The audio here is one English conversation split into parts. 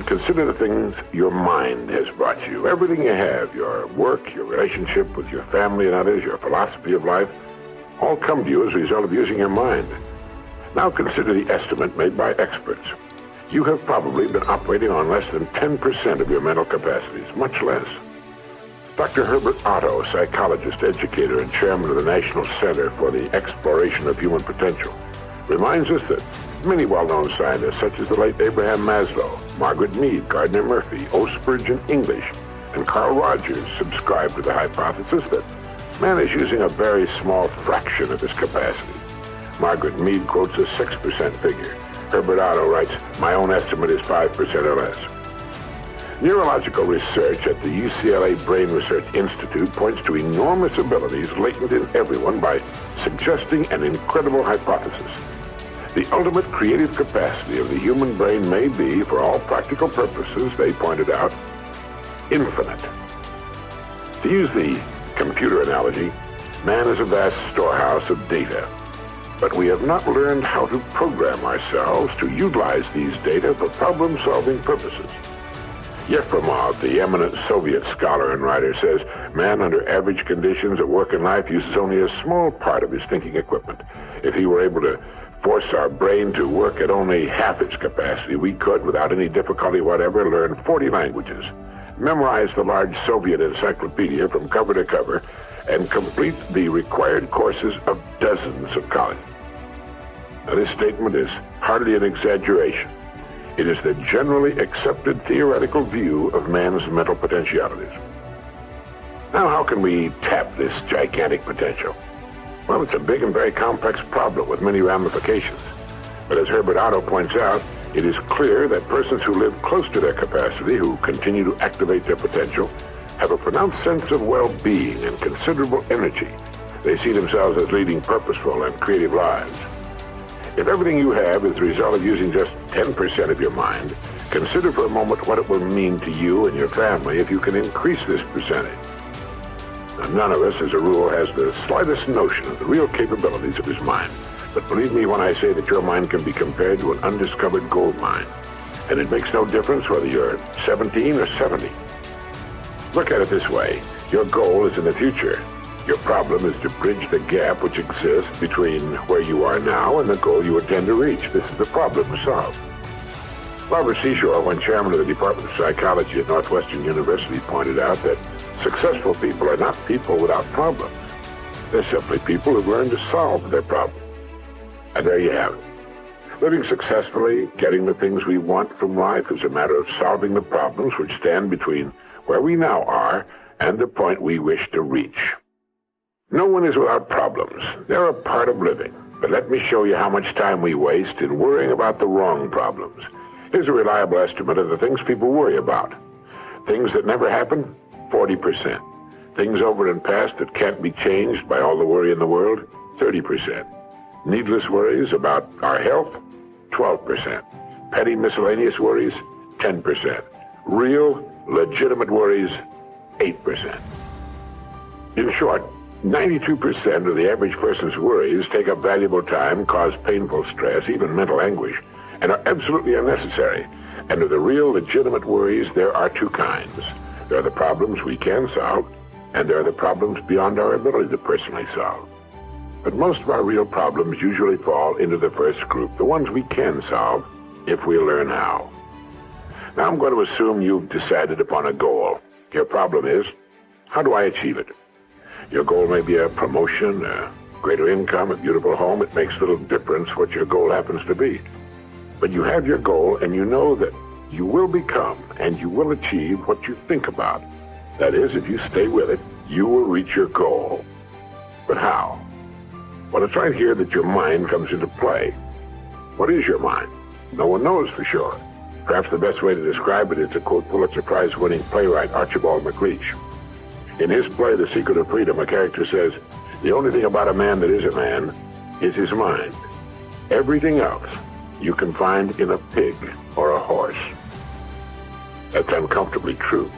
moment, consider the things your mind has brought you. Everything you have, your work, your relationship with your family and others, your philosophy of life, all come to you as a result of using your mind. Now consider the estimate made by experts. You have probably been operating on less than 10% of your mental capacities, much less. Dr. Herbert Otto, psychologist, educator, and chairman of the National Center for the Exploration of Human Potential, reminds us that many well-known scientists, such as the late Abraham Maslow, Margaret Mead, Gardner Murphy, O. Spurgeon English, and Carl Rogers, subscribe to the hypothesis that man is using a very small fraction of his capacity. Margaret Mead quotes a 6% figure. Herbert Otto writes, "My own estimate is 5% or less." Neurological research at the UCLA Brain Research Institute points to enormous abilities latent in everyone by suggesting an incredible hypothesis. The ultimate creative capacity of the human brain may be, for all practical purposes, they pointed out, infinite. To use the computer analogy, man is a vast storehouse of data, but we have not learned how to program ourselves to utilize these data for problem-solving purposes. Yefremov, the eminent Soviet scholar and writer, says man under average conditions at work and life uses only a small part of his thinking equipment. If he were able to force our brain to work at only half its capacity, we could, without any difficulty whatever, learn 40 languages, memorize the large Soviet encyclopedia from cover to cover, and complete the required courses of dozens of colleges. Now, this statement is hardly an exaggeration. It is the generally accepted theoretical view of man's mental potentialities. Now, how can we tap this gigantic potential? Well, it's a big and very complex problem with many ramifications. But as Herbert Otto points out, it is clear that persons who live close to their capacity, who continue to activate their potential, have a pronounced sense of well-being and considerable energy. They see themselves as leading purposeful and creative lives. If everything you have is the result of using just 10% of your mind, consider for a moment what it will mean to you and your family if you can increase this percentage. Now, none of us, as a rule, has the slightest notion of the real capabilities of his mind. But believe me when I say that your mind can be compared to an undiscovered gold mine. And it makes no difference whether you're 17 or 70. Look at it this way. Your goal is in the future. Your problem is to bridge the gap which exists between where you are now and the goal you intend to reach. This is the problem to solve. Robert Seashore, when chairman of the Department of Psychology at Northwestern University, pointed out that successful people are not people without problems. They're simply people who've learned to solve their problems. And there you have it. Living successfully, getting the things we want from life is a matter of solving the problems which stand between where we now are and the point we wish to reach. No one is without problems. They're a part of living. But let me show you how much time we waste in worrying about the wrong problems. Here's a reliable estimate of the things people worry about. Things that never happen, 40%. Things over and past that can't be changed by all the worry in the world, 30%. Needless worries about our health, 12%. Petty miscellaneous worries, 10%. Real, legitimate worries, 8%. In short, 92% of the average person's worries take up valuable time, cause painful stress, even mental anguish, and are absolutely unnecessary. And of the real, legitimate worries, there are two kinds. There are the problems we can solve, and there are the problems beyond our ability to personally solve. But most of our real problems usually fall into the first group, the ones we can solve if we learn how. Now I'm going to assume you've decided upon a goal. Your problem is, how do I achieve it? Your goal may be a promotion, a greater income, a beautiful home. It makes little difference what your goal happens to be. But you have your goal, and you know that you will become and you will achieve what you think about. That is, if you stay with it, you will reach your goal. But how? Well, it's right here that your mind comes into play. What is your mind? No one knows for sure. Perhaps the best way to describe it is to quote Pulitzer Prize-winning playwright Archibald MacLeish. In his play, The Secret of Freedom, a character says, "The only thing about a man that is a man is his mind. Everything else you can find in a pig or a horse." That's uncomfortably true.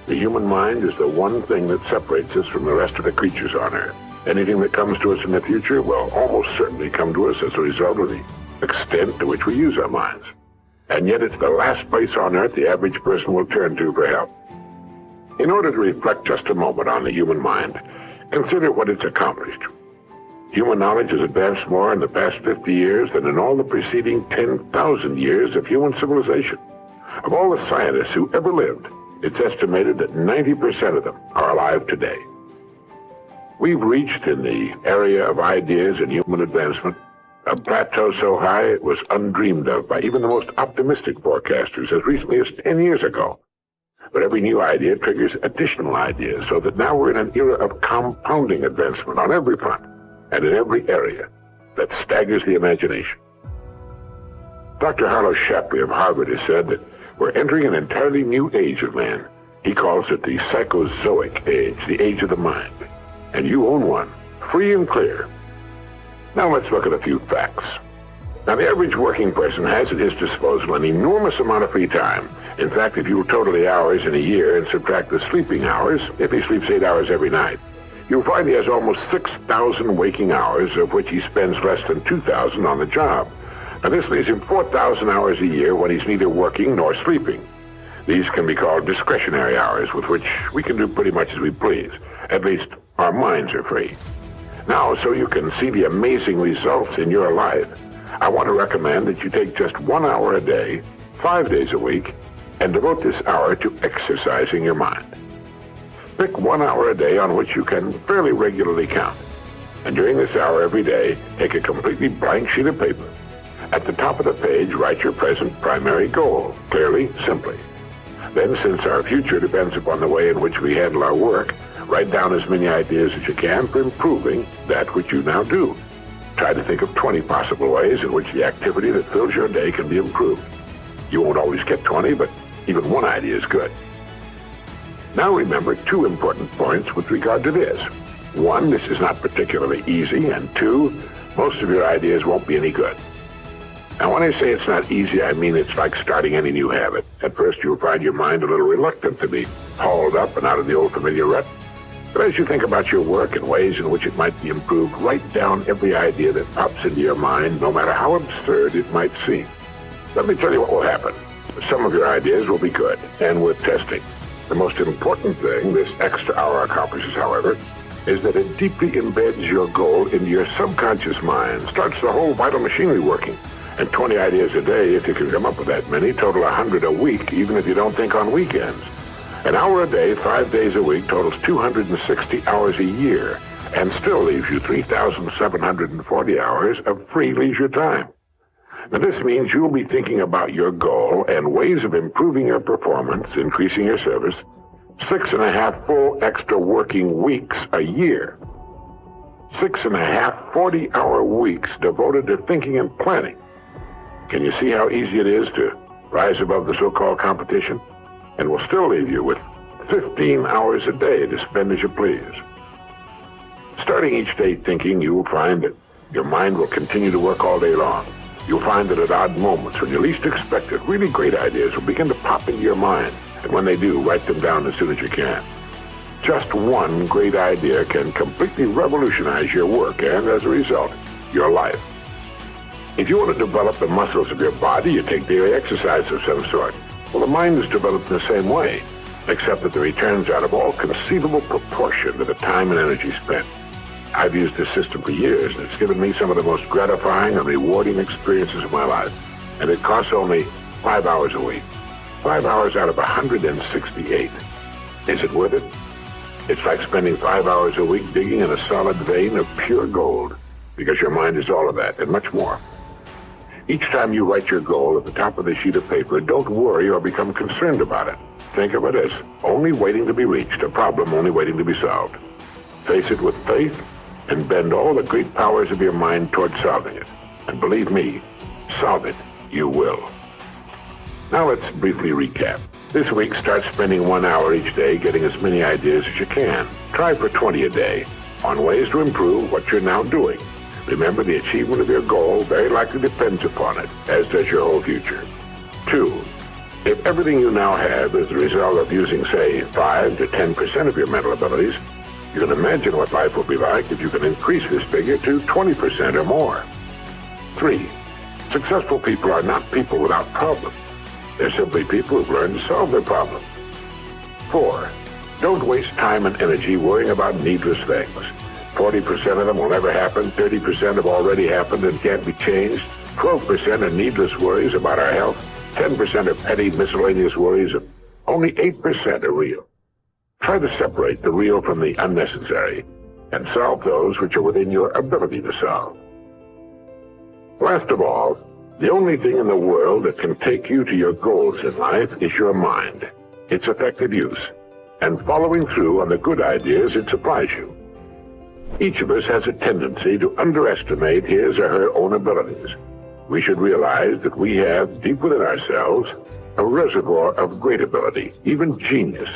The human mind is the one thing that separates us from the rest of the creatures on Earth. Anything that comes to us in the future will almost certainly come to us as a result of the extent to which we use our minds. And yet it's the last place on earth the average person will turn to for help. In order to reflect just a moment on the human mind, consider what it's accomplished. Human knowledge has advanced more in the past 50 years than in all the preceding 10,000 years of human civilization. Of all the scientists who ever lived, it's estimated that 90% of them are alive today. We've reached, in the area of ideas and human advancement, a plateau so high it was undreamed of by even the most optimistic forecasters as recently as 10 years ago. But every new idea triggers additional ideas, so that now we're in an era of compounding advancement on every front and in every area that staggers the imagination. Dr. Harlow Shapley of Harvard has said that we're entering an entirely new age of man. He calls it the psychozoic age, the age of the mind. And you own one, free and clear. Now let's look at a few facts. Now, the average working person has at his disposal an enormous amount of free time. In fact, if you total the hours in a year and subtract the sleeping hours, if he sleeps 8 hours every night, you'll find he has almost 6,000 waking hours, of which he spends less than 2,000 on the job. Now, this leaves him 4,000 hours a year when he's neither working nor sleeping. These can be called discretionary hours, with which we can do pretty much as we please. At least, our minds are free. Now, so you can see the amazing results in your life, I want to recommend that you take just 1 hour a day, 5 days a week, and devote this hour to exercising your mind. Pick 1 hour a day on which you can fairly regularly count. And during this hour every day, take a completely blank sheet of paper. At the top of the page, write your present primary goal, clearly, simply. Then, since our future depends upon the way in which we handle our work, write down as many ideas as you can for improving that which you now do. Try to think of 20 possible ways in which the activity that fills your day can be improved. You won't always get 20, but even one idea is good. Now remember 2 important points with regard to this. 1, this is not particularly easy, and 2, most of your ideas won't be any good. Now, when I say it's not easy, I mean it's like starting any new habit. At first, you'll find your mind a little reluctant to be hauled up and out of the old familiar rut. But as you think about your work and ways in which it might be improved, write down every idea that pops into your mind, no matter how absurd it might seem. Let me tell you what will happen. Some of your ideas will be good, and worth testing. The most important thing this extra hour accomplishes, however, is that it deeply embeds your goal into your subconscious mind, starts the whole vital machinery working. And 20 ideas a day, if you can come up with that many, total 100 a week, even if you don't think on weekends. An hour a day, 5 days a week, totals 260 hours a year, and still leaves you 3,740 hours of free leisure time. Now, this means you'll be thinking about your goal and ways of improving your performance, increasing your service, 6.5 full extra working weeks a year. 6.5 40-hour weeks devoted to thinking and planning. Can you see how easy it is to rise above the so-called competition? And will still leave you with 15 hours a day to spend as you please. Starting each day thinking, you will find that your mind will continue to work all day long. You'll find that at odd moments, when you least expect it, really great ideas will begin to pop into your mind. And when they do, write them down as soon as you can. Just one great idea can completely revolutionize your work and, as a result, your life. If you want to develop the muscles of your body, you take daily exercise of some sort. Well, the mind is developed in the same way, except that the returns out of all conceivable proportion to the time and energy spent. I've used this system for years, and it's given me some of the most gratifying and rewarding experiences of my life. And it costs only 5 hours a week. 5 hours out of 168. Is it worth it? It's like spending 5 hours a week digging in a solid vein of pure gold, because your mind is all of that and much more. Each time you write your goal at the top of the sheet of paper, don't worry or become concerned about it. Think of it as only waiting to be reached, a problem only waiting to be solved. Face it with faith and bend all the great powers of your mind toward solving it. And believe me, solve it, you will. Now let's briefly recap. This week, start spending 1 hour each day getting as many ideas as you can. Try for 20 a day on ways to improve what you're now doing. Remember, the achievement of your goal very likely depends upon it, as does your whole future. 2, if everything you now have is the result of using, say, 5 to 10% of your mental abilities, you can imagine what life will be like if you can increase this figure to 20% or more. 3, Successful people are not people without problems. They're simply people who've learned to solve their problems. 4. Don't waste time and energy worrying about needless things. 40% of them will never happen, 30% have already happened and can't be changed, 12% are needless worries about our health, 10% are petty miscellaneous worries, and only 8% are real. Try to separate the real from the unnecessary and solve those which are within your ability to solve. Last of all, the only thing in the world that can take you to your goals in life is your mind, its effective use, and following through on the good ideas it supplies you. Each of us has a tendency to underestimate his or her own abilities. We should realize that we have, deep within ourselves, a reservoir of great ability, even genius.